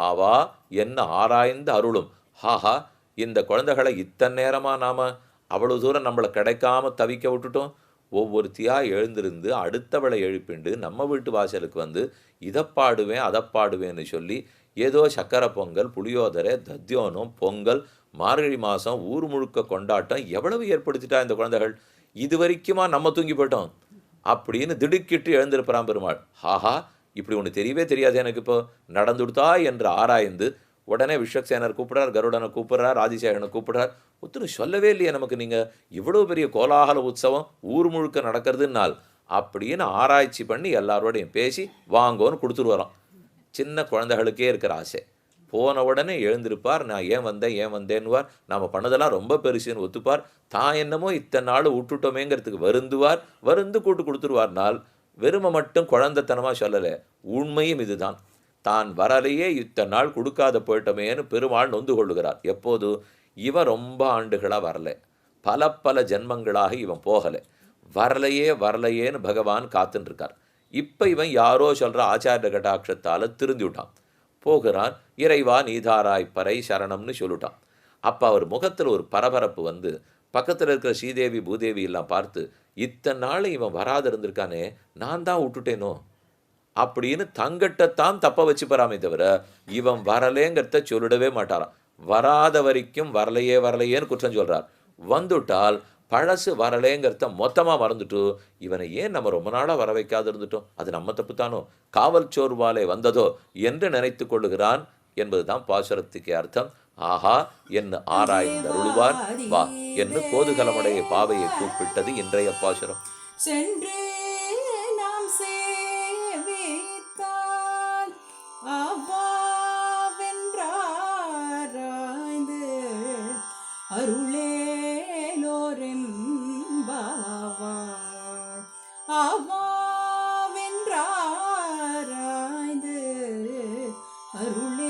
ஆவா என்ன ஆராய்ந்து அருளும். ஹாஹா, இந்த குழந்தைகளை இத்தனை நேரமாக நாம் அவ்வளோ தூரம் நம்மளை கிடைக்காம தவிக்க விட்டுட்டோம். ஒவ்வொருத்தியா எழுந்திருந்து அடுத்தவளை எழுப்பிண்டு நம்ம வீட்டு வாசலுக்கு வந்து இதை பாடுவேன் அதை பாடுவேன்னு சொல்லி ஏதோ சக்கரை பொங்கல், புளியோதரை, தத்தியோனம், பொங்கல், மார்கழி மாதம் ஊர் முழுக்க கொண்டாட்டம் எவ்வளவு ஏற்படுத்திட்டா இந்த குழந்தைகள். இது வரைக்குமா நம்ம தூங்கி போயிட்டோம் அப்படின்னு திடுக்கிட்டு எழுந்திருப்பான் பெருமாள். ஹாஹா, இப்படி ஒன்று தெரியவே தெரியாது எனக்கு இப்போ நடந்துடுதா என்று ஆராய்ந்து உடனே விஸ்வக்சேனர் கூப்பிடுறார், கருடனை கூப்பிடுறார், ஆதிசேகனை கூப்பிடுறார். ஒத்துன்னு சொல்லவே இல்லையே நமக்கு நீங்கள் இவ்வளோ பெரிய கோலாகல உற்சவம் ஊர் முழுக்க நடக்கிறதுனால் அப்படின்னு ஆராய்ச்சி பண்ணி எல்லாரோடையும் பேசி வாங்கோன்னு கொடுத்துட்டு வரோம். சின்ன குழந்தைகளுக்கே இருக்கிற ஆசை. போன உடனே எழுந்திருப்பார், நான் ஏன் வந்தேன் ஏன் வந்தேன்னுவார், நாம் பண்ணதெல்லாம் ரொம்ப பெருசுன்னு ஒத்துப்பார், தான் என்னமோ இத்தனை நாள் விட்டுட்டோமேங்கிறதுக்கு வருந்துவார், வருந்து கூட்டு கொடுத்துருவார்னால் வெறுமை மட்டும் குழந்தைத்தனமாக சொல்லலை, உண்மையும் இதுதான். தான் வரலையே இத்தனை நாள் கொடுக்காத போயிட்டோமேன்னு பெருமாள் நொந்து கொள்ளுகிறார். எப்போது? இவன் ரொம்ப ஆண்டுகளாக வரல, பல பல ஜென்மங்களாக இவன் போகலை, வரலையே வரலையேன்னு பகவான் காத்துருக்கார். இப்போ இவன் யாரோ சொல்கிற ஆச்சாரிய கட்டாட்சத்தால் திருந்தி விட்டான். போகிறான், இறைவா நீதாராய் பறை சரணம்னு சொல்லிட்டான். அப்போ அவர் முகத்தில் ஒரு பரபரப்பு வந்து பக்கத்தில் இருக்கிற ஸ்ரீதேவி பூதேவி எல்லாம் பார்த்து, இத்தனை நாள் இவன் வராது இருந்திருக்கானே, நான் தான் விட்டுட்டேனோ அப்படின்னு தங்கட்டத்தான் தப்ப வச்சுப்பறாமே தவிர இவன் வரலேங்கிறத சொல்லிடவே மாட்டாராம். வராத வரைக்கும் வரலையே வரலையேன்னு குற்றம் சொல்கிறார். வந்துட்டால் பழசு வரலேங்கிறத மொத்தமாக மறந்துட்டு இவனை ஏன் நம்ம ரொம்ப நாளாக வர வைக்காது இருந்துட்டோம், அது நம்ம தப்பு தானோ, காவல் சோர்வாலே வந்ததோ என்று நினைத்து கொள்ளுகிறான் என்பதுதான் பாசுரத்துக்கு அர்த்தம். ஆஹா என்ன ஆராய்ந்து அருள்வார் வா என்று கோதுகலமுடைய பாவையை கூப்பிட்டது இன்றைய பாசுரம். சென்று நாம் சேவித்தால் அவாவென்றாராய்ந்து அருளேலோரெம்பாவாய், அவாவென்றாராய்ந்து அருளேலோரெம்பாவாய்.